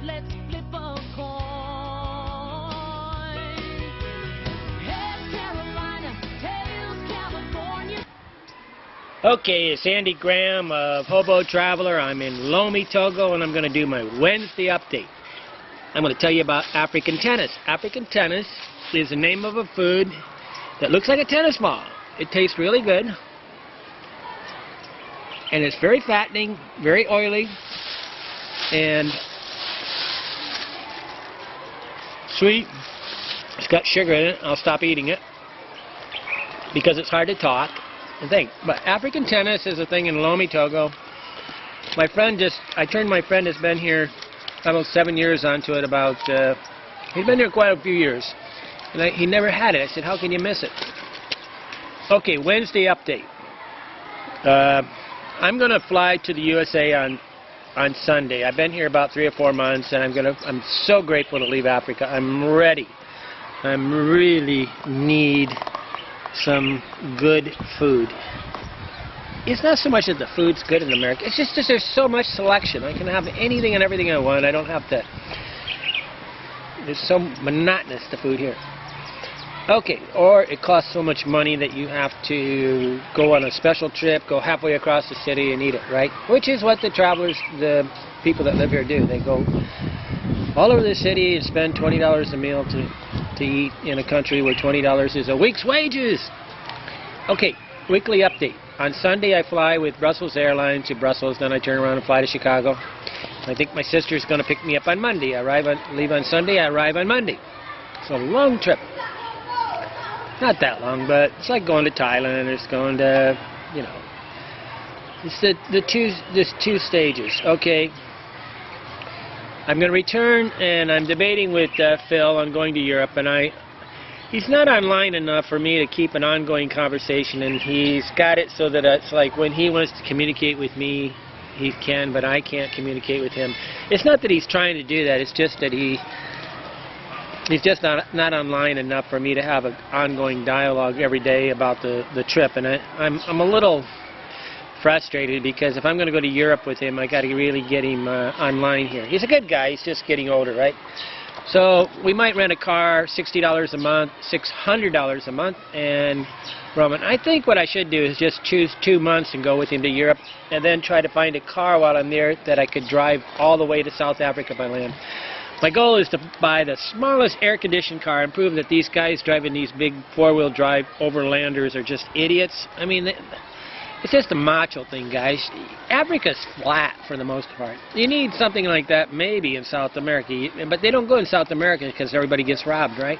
let's flip a coin. Head Carolina, tails California. Okay, it's Andy Graham of Hobo Traveler. I'm in Lomé, Togo, and I'm going to do my Wednesday update. I'm going to tell you about African tennis. African tennis is the name of a food that looks like a tennis ball. It tastes really good, and it's very fattening, very oily, and sweet. It's got sugar in it. I'll stop eating it because it's hard to talk and think. But African tennis is a thing in Lomé, Togo. I turned my friend has been here almost 7 years onto it. He's been here quite a few years, and he never had it. I said, how can you miss it? Okay, Wednesday update. I'm going to fly to the USA on Sunday. I've been here about 3 or 4 months, and I'm so grateful to leave Africa. I'm ready. I really need some good food. It's not so much that the food's good in America. It's just there's so much selection. I can have anything and everything I want. I don't have to. It's so monotonous, the food here. Okay, or it costs so much money that you have to go on a special trip, go halfway across the city and eat it, right? Which is what the people that live here do. They go all over the city and spend $20 a meal to eat in a country where $20 is a week's wages. Okay, weekly update. On Sunday I fly with Brussels Airlines to Brussels, then I turn around and fly to Chicago. I think my sister's going to pick me up on Monday. Leave on Sunday, I arrive on Monday. It's a long trip. Not that long, but it's like going to Thailand. It's going to, you know, there's two stages. Okay, I'm going to return, and I'm debating with Phil on going to Europe, and he's not online enough for me to keep an ongoing conversation, and he's got it so that it's like when he wants to communicate with me, he can, but I can't communicate with him. It's not that he's trying to do that. It's just that he's just not online enough for me to have an ongoing dialogue every day about the trip, and I'm a little frustrated because if I'm going to go to Europe with him, I got to really get him online here. He's a good guy. He's just getting older, right? So we might rent a car, $60 a month, $600 a month, and Roman. I think what I should do is just choose 2 months and go with him to Europe, and then try to find a car while I'm there that I could drive all the way to South Africa by land. My goal is to buy the smallest air-conditioned car and prove that these guys driving these big four-wheel drive overlanders are just idiots. I mean, it's just a macho thing, guys. Africa's flat for the most part. You need something like that maybe in South America, but they don't go in South America because everybody gets robbed, right?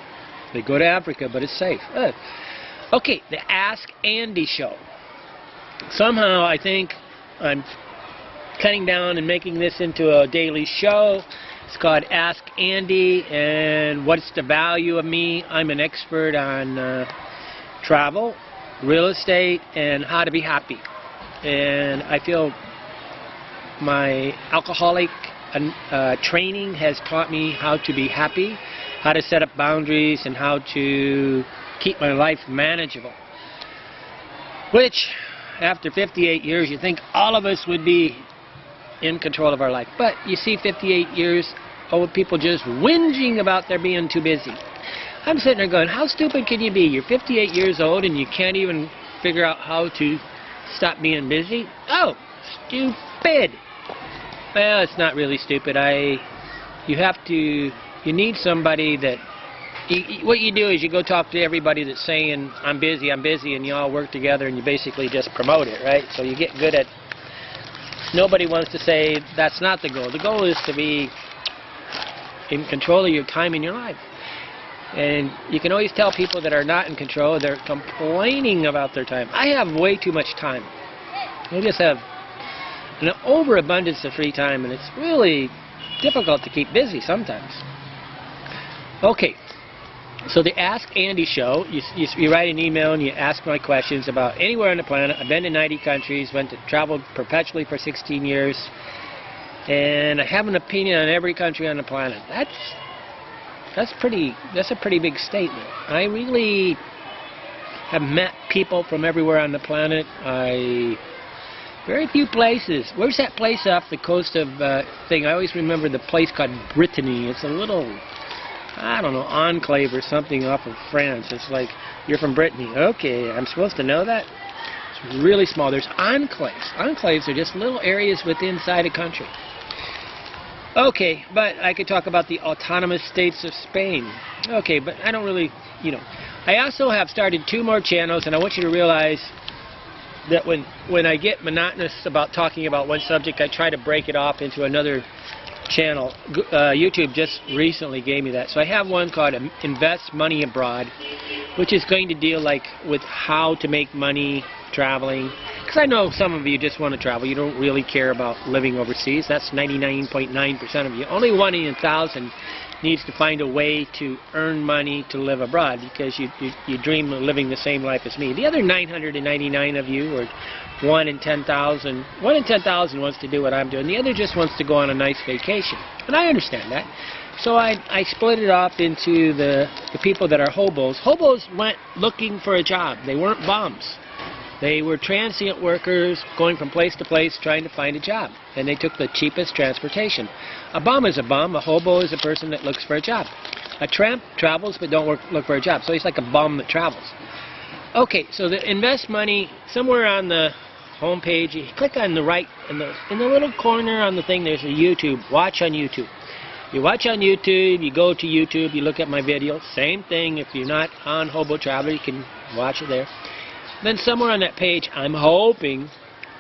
They go to Africa, but it's safe. Okay, the Ask Andy show. Somehow I think I'm cutting down and making this into a daily show. It's called Ask Andy, and what's the value of me? I'm an expert on travel, real estate, and how to be happy. And I feel my alcoholic training has taught me how to be happy, how to set up boundaries, and how to keep my life manageable. Which, after 58 years, you think all of us would be in control of our life. But you see 58 years old people just whinging about their being too busy. I'm sitting there going, how stupid can you be? You're 58 years old and you can't even figure out how to stop being busy? Oh, stupid. Well, it's not really stupid. You need somebody that, what you do is you go talk to everybody that's saying, I'm busy, and you all work together and you basically just promote it, right? So you get good at, nobody wants to say that's not the goal. The goal is to be in control of your time in your life. And you can always tell people that are not in control, they're complaining about their time. I have way too much time. I just have an overabundance of free time, and it's really difficult to keep busy sometimes. Okay, so the Ask Andy show, you write an email and you ask my questions about anywhere on the planet. I've been to 90 countries, traveled perpetually for 16 years, and I have an opinion on every country on the planet. That's a pretty big statement. I really have met people from everywhere on the planet. I Very few places. Where's that place off the coast of thing? I always remember the place called Brittany. It's a little, I don't know, enclave or something off of France. It's like, you're from Brittany. Okay, I'm supposed to know that? It's really small. There's enclaves. Enclaves are just little areas within inside a country. Okay, but I could talk about the autonomous states of Spain. Okay, but I don't really, you know. I also have started 2 more channels, and I want you to realize that when I get monotonous about talking about one subject, I try to break it off into another channel. YouTube just recently gave me that. So I have one called Invest Money Abroad, which is going to deal like with how to make money traveling. Because I know some of you just want to travel. You don't really care about living overseas. That's 99.9% of you. Only 1 in 1,000 needs to find a way to earn money to live abroad, because you dream of living the same life as me. The other 999 of you, or 1 in 10,000, 1 in 10,000 wants to do what I'm doing. The other just wants to go on a nice vacation. And I understand that. So I split it off into the people that are hobos. Hobos went looking for a job. They weren't bums. They were transient workers going from place to place trying to find a job. And they took the cheapest transportation. A bum is a bum. A hobo is a person that looks for a job. A tramp travels but don't look for a job. So he's like a bum that travels. Okay, so the invest money, somewhere on the home page, you click on the right, in the little corner on the thing, there's a YouTube. Watch on YouTube. You watch on YouTube, you go to YouTube, you look at my video. Same thing. If you're not on Hobo Traveler, you can watch it there. Then somewhere on that page, I'm hoping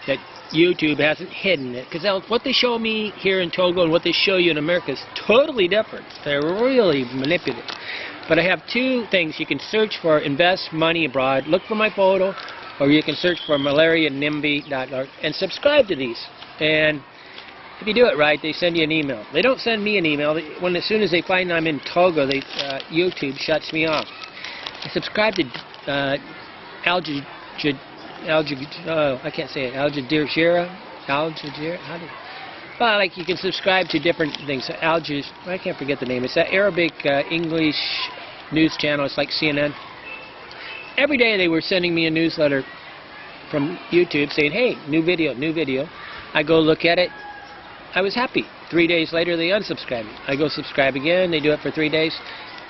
that YouTube hasn't hidden it, because what they show me here in Togo and what they show you in America is totally different. They're really manipulative. But I have 2 things. You can search for Invest Money Abroad, look for my photo, or you can search for malarianimby.org and subscribe to these. And if you do it right, they send you an email. They don't send me an email. As soon as they find I'm in Togo, YouTube shuts me off. I subscribe to I can't say it. Jazeera. Well, like you can subscribe to different things. I can't forget the name. It's that Arabic English news channel. It's like CNN. Every day they were sending me a newsletter from YouTube saying, "Hey, new video, new video." I go look at it. I was happy. 3 days later, they unsubscribe me. I go subscribe again. They do it for 3 days.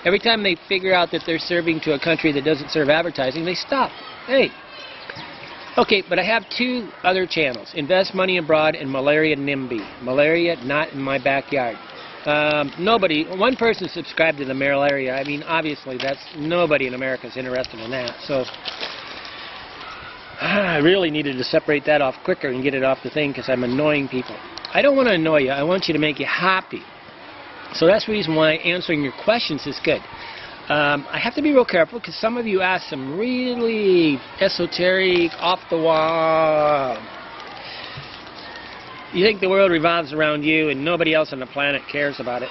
Every time they figure out that they're serving to a country that doesn't serve advertising, they stop. Hey. Okay, but I have 2 other channels, Invest Money Abroad and Malaria NIMBY. Malaria not in my backyard. One person subscribed to the malaria. I mean, obviously, nobody in America is interested in that. So I really needed to separate that off quicker and get it off the thing, because I'm annoying people. I don't want to annoy you. I want you to make you happy. So that's the reason why answering your questions is good. I have to be real careful, because some of you ask some really esoteric, off-the-wall. You think the world revolves around you and nobody else on the planet cares about it.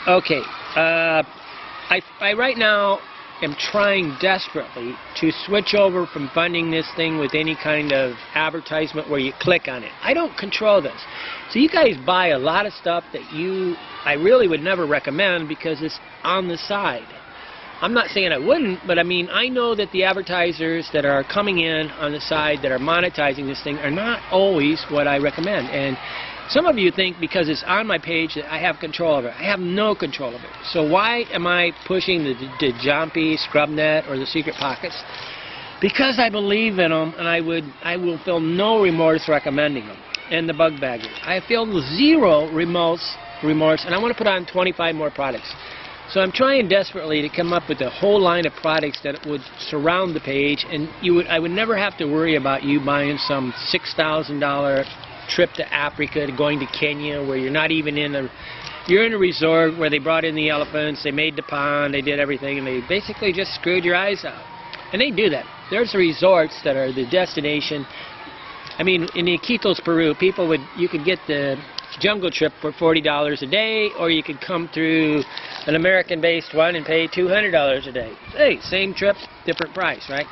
Okay. I right now am trying desperately to switch over from funding this thing with any kind of advertisement where you click on it. I don't control this. So you guys buy a lot of stuff that I really would never recommend, because it's on the side. I'm not saying I wouldn't, but I mean, I know that the advertisers that are coming in on the side that are monetizing this thing are not always what I recommend. And some of you think because it's on my page that I have control of it. I have no control of it. So why am I pushing the Jumpy, ScrubNet, or the Secret Pockets? Because I believe in them, and I will feel no remorse recommending them. And the Bug Bagger. I feel 0 remorse, and I want to put on 25 more products. So I'm trying desperately to come up with a whole line of products that would surround the page, and I would never have to worry about you buying some $6,000 trip to Africa, going to Kenya, where you're not even you're in a resort where they brought in the elephants, they made the pond, they did everything, and they basically just screwed your eyes out. And they do that. There's resorts that are the destination. I mean, in Iquitos, Peru, you could get the jungle trip for $40 a day, or you could come through an American-based one and pay $200 a day. Hey, same trip, different price, right?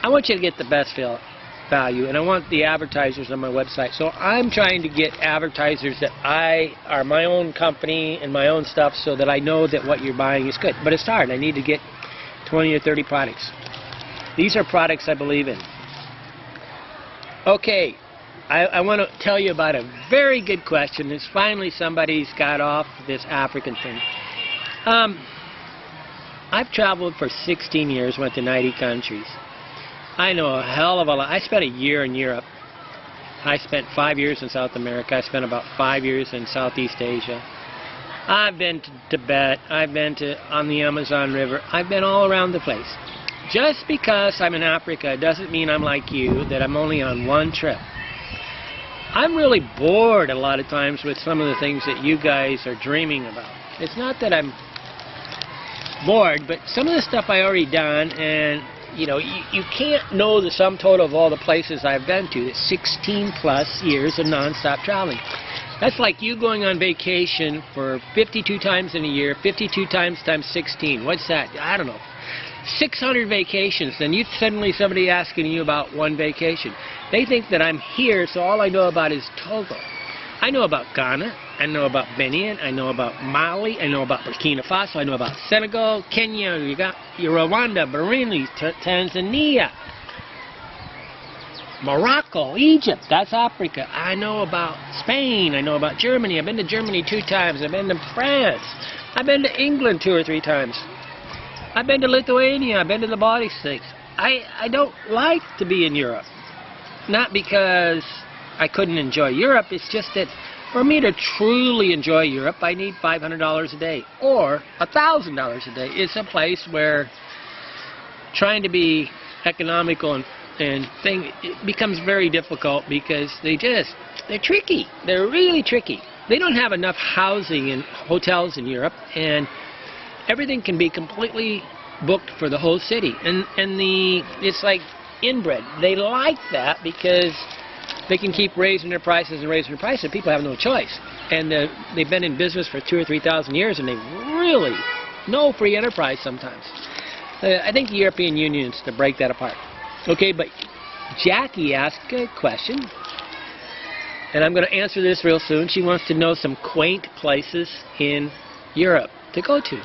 I want you to get the best value, and I want the advertisers on my website. So I'm trying to get advertisers that are my own company and my own stuff, so that I know that what you're buying is good. But it's hard. I need to get 20 or 30 products. These are products I believe in. Okay, I want to tell you about a very good question. It's finally somebody's got off this African thing. I've traveled for 16 years, went to 90 countries. I know a hell of a lot. I spent a year in Europe. I spent 5 years in South America. I spent about 5 years in Southeast Asia. I've been to Tibet. I've been on the Amazon River. I've been all around the place. Just because I'm in Africa doesn't mean I'm like you, that I'm only on one trip. I'm really bored a lot of times with some of the things that you guys are dreaming about. It's not that I'm bored, but some of the stuff I already done, and you know, you can't know the sum total of all the places I've been to. It's 16 plus years of non-stop traveling. That's like you going on vacation for 52 times in a year, 52 times 16. What's that? I don't know. 600 vacations. Then you suddenly somebody asking you about one vacation. They think that I'm here, so all I know about is Togo. I know about Ghana. I know about Benin. I know about Mali. I know about Burkina Faso. I know about Senegal, Kenya, Rwanda, Burundi, Tanzania, Morocco, Egypt. That's Africa. I know about Spain. I know about Germany. I've been to Germany 2 times. I've been to France. I've been to England 2 or 3 times. I've been to Lithuania. I've been to the Baltic States. I don't like to be in Europe. Not because I couldn't enjoy Europe. It's just that for me to truly enjoy Europe, I need $500 a day or $1,000 a day. It's a place where trying to be economical and it becomes very difficult because they're tricky. They're really tricky. They don't have enough housing and hotels in Europe, and everything can be completely booked for the whole city. And it's like inbred. They like that because they can keep raising their prices and raising their prices. People have no choice. And they've been in business for 2,000 or 3,000 years, and they really no free enterprise sometimes. I think the European Union is to break that apart. Okay, but Jackie asked a question, and I'm going to answer this real soon. She wants to know some quaint places in Europe to go to.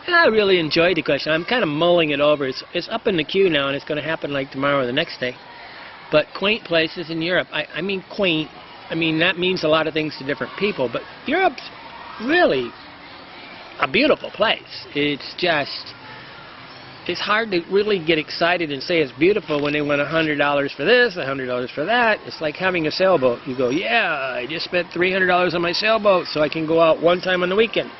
And I really enjoyed the question. I'm kind of mulling it over. It's up in the queue now, and it's going to happen like tomorrow or the next day. But quaint places in Europe. I mean quaint. I mean, that means a lot of things to different people. But Europe's really a beautiful place. It's hard to really get excited and say it's beautiful when they want $100 for this, $100 for that. It's like having a sailboat. You go, yeah, I just spent $300 on my sailboat so I can go out one time on the weekend.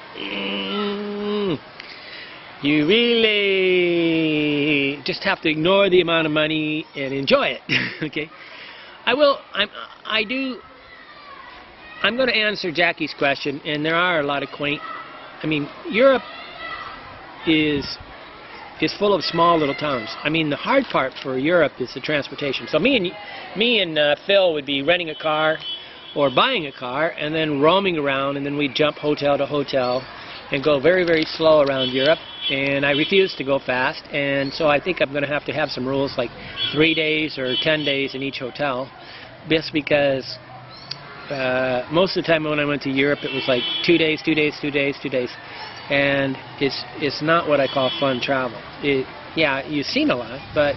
You really just have to ignore the amount of money and enjoy it. Okay, I'm going to answer Jackie's question, and there are a lot of quaint. I mean, Europe is full of small little towns. I mean, the hard part for Europe is the transportation. So me and Phil would be renting a car or buying a car and then roaming around, and then we'd jump hotel to hotel and go very, very slow around Europe. And I refuse to go fast, and so I think I'm going to have some rules like 3 days or 10 days in each hotel, just because most of the time when I went to Europe it was like 2 days, 2 days, 2 days, 2 days, and it's not what I call fun travel. Yeah, you've seen a lot, but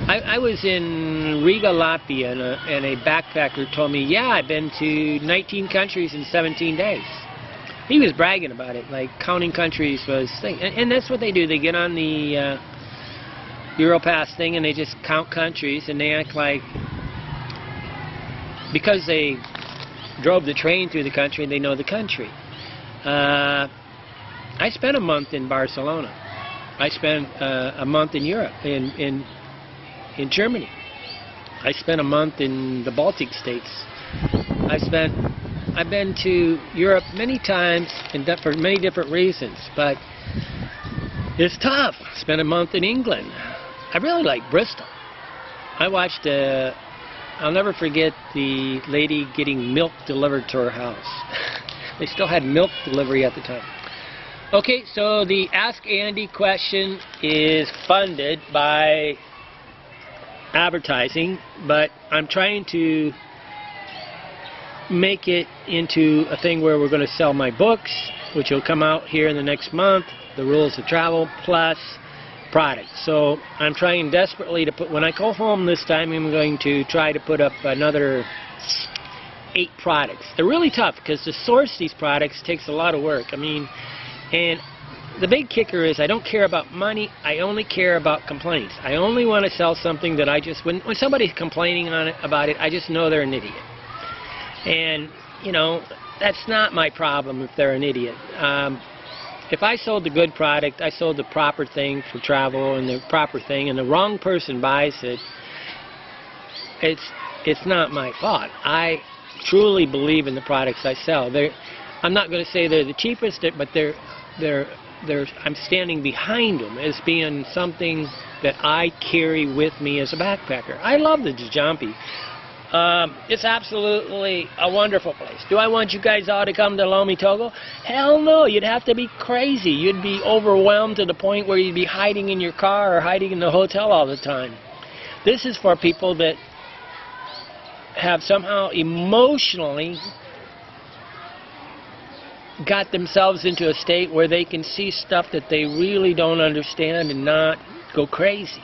I was in Riga, Latvia, and a backpacker told me, yeah, I've been to 19 countries in 17 days. He was bragging about it, like counting countries was thing, and that's what they do. They get on the Europass thing and they just count countries, and they act like because they drove the train through the country, they know the country. I spent a month in Barcelona. I spent a month in Europe, in Germany. I spent a month in the Baltic states. I've been to Europe many times and for many different reasons, but it's tough. Spent a month in England. I really like Bristol. I watched, I'll never forget the lady getting milk delivered to her house. They still had milk delivery at the time. Okay, so the Ask Andy question is funded by advertising, but I'm trying to make it into a thing where we're going to sell my books, which will come out here in the next month, The Rules of Travel, plus product. So I'm trying desperately to put, when I go home this time, I'm going to try to put up another 8 products. They're really tough because to source these products takes a lot of work. I mean, and the big kicker is I don't care about money, I only care about complaints. I only want to sell something that I just, when somebody's complaining about it, I just know they're an idiot. And, you know, that's not my problem if they're an idiot. If I sold the good product, I sold the proper thing for travel and the proper thing, and the wrong person buys it, it's not my fault. I truly believe in the products I sell. I'm not going to say they're the cheapest, but I'm standing behind them as being something that I carry with me as a backpacker. I love the Djampi. It's absolutely a wonderful place. Do I want you guys all to come to Lomé, Togo? Hell no, you'd have to be crazy. You'd be overwhelmed to the point where you'd be hiding in your car or hiding in the hotel all the time. This is for people that have somehow emotionally got themselves into a state where they can see stuff that they really don't understand and not go crazy.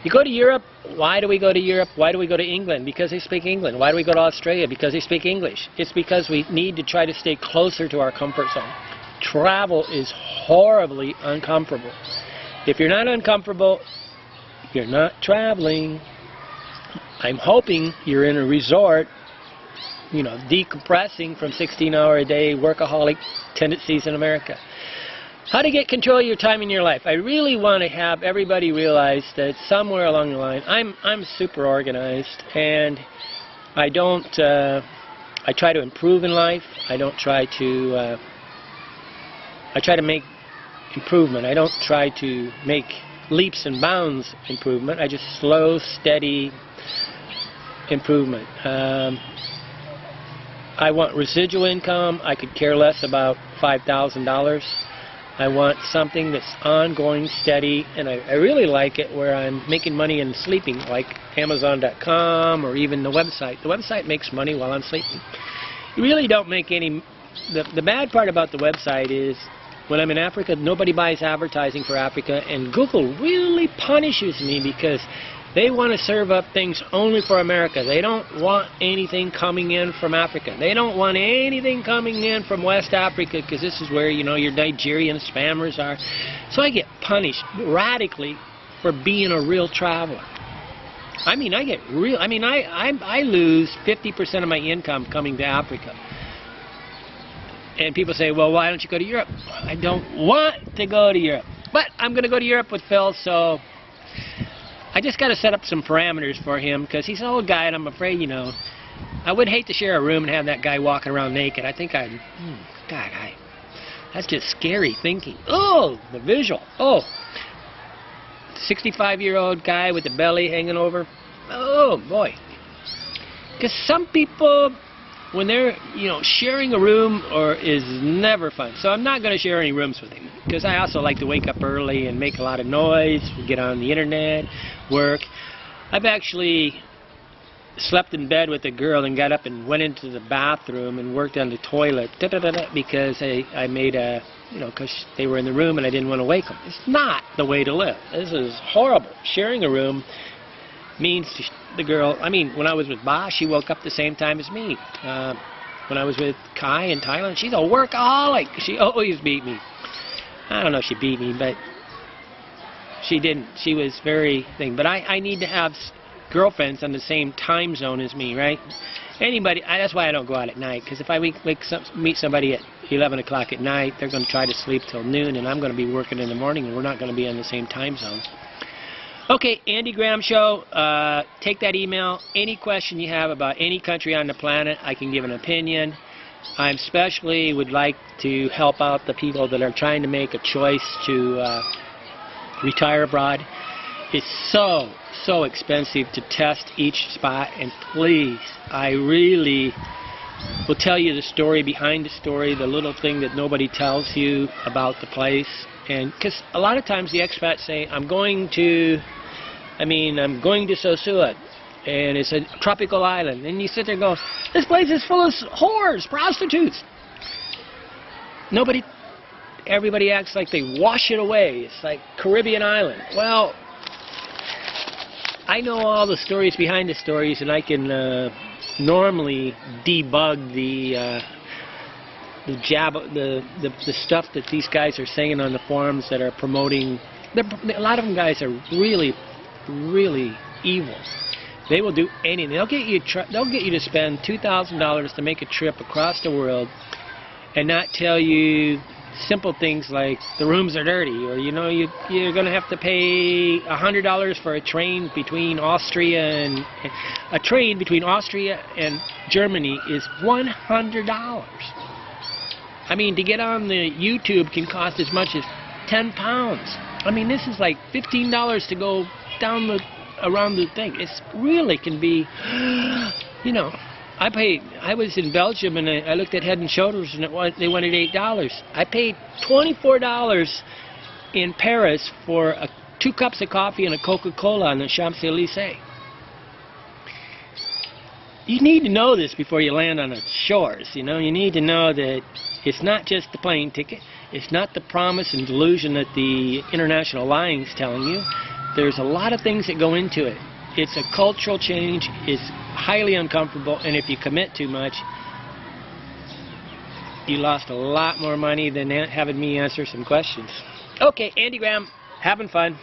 You go to Europe, why do we go to Europe? Why do we go to England? Because they speak England. Why do we go to Australia? Because they speak English. It's because we need to try to stay closer to our comfort zone. Travel is horribly uncomfortable. If you're not uncomfortable, you're not traveling. I'm hoping you're in a resort, you know, decompressing from 16-hour-a-day workaholic tendencies in America. How to get control of your time in your life. I really want to have everybody realize that somewhere along the line, I'm super organized, and I don't. I try to improve in life. I don't try to. I try to make improvement. I don't try to make leaps and bounds improvement. I just slow, steady improvement. I want residual income. I could care less about $5,000. I want something that's ongoing, steady, and I really like it where I'm making money and sleeping, like Amazon.com or even the website. The website makes money while I'm sleeping. You really don't make any... The bad part about the website is when I'm in Africa, nobody buys advertising for Africa, and Google really punishes me because they want to serve up things only for America. They don't want anything coming in from Africa. They don't want anything coming in from West Africa because this is where, you know, your Nigerian spammers are. So I get punished radically for being a real traveler. I mean, I lose 50% of my income coming to Africa. And people say, well, why don't you go to Europe? I don't want to go to Europe. But I'm going to go to Europe with Phil, so I just got to set up some parameters for him because he's an old guy, and I'm afraid, you know, I would hate to share a room and have that guy walking around naked. I think that's just scary thinking. Oh, the visual. Oh, 65-year-old guy with the belly hanging over. Oh, boy. Because some people, when they're, you know, sharing a room is never fun. So I'm not going to share any rooms with him because I also like to wake up early and make a lot of noise, get on the internet, work. I've actually slept in bed with a girl and got up and went into the bathroom and worked on the toilet because I made a, you know, because they were in the room and I didn't want to wake them. It's not the way to live. This is horrible. Sharing a room means the girl, I mean, when I was with Ba, she woke up the same time as me. When I was with Kai in Thailand, she's a workaholic. She always beat me. I don't know if she beat me, but she didn't. She was very thing. But I need to have girlfriends on the same time zone as me, right? Anybody, that's why I don't go out at night, because if I meet somebody at 11 o'clock at night, they're going to try to sleep till noon, and I'm going to be working in the morning, and we're not going to be on the same time zone. Okay, Andy Graham Show, take that email. Any question you have about any country on the planet, I can give an opinion. I especially would like to help out the people that are trying to make a choice to retire abroad. It's so expensive to test each spot, and please, I really will tell you the story behind the story, the little thing that nobody tells you about the place. And because a lot of times the expats say, I'm going to Sosua, and it's a tropical island. And you sit there and go, this place is full of whores, prostitutes. Nobody, everybody acts like they wash it away. It's like Caribbean island. Well, I know all the stories behind the stories, and I can normally debug the stuff that these guys are saying on the forums that are promoting. A lot of them guys are really, really evil. They will do anything. They'll get you to spend $2,000 to make a trip across the world, and not tell you simple things like the rooms are dirty, or you're going to have to pay $100 for a train between Austria and Germany is $100. I mean, to get on the YouTube can cost as much as 10 pounds. I mean, this is like $15 to go down around the thing. It's really can be, I was in Belgium and I looked at Head and Shoulders and they wanted $8. I paid $24 in Paris for 2 cups of coffee and a Coca-Cola on the Champs-Élysées. You need to know this before you land on the shores. You need to know that it's not just the plane ticket. It's not the promise and delusion that the international lying's telling you. There's a lot of things that go into it. It's a cultural change. It's highly uncomfortable, and if you commit too much, you lost a lot more money than having me answer some questions. Okay, Andy Graham, having fun.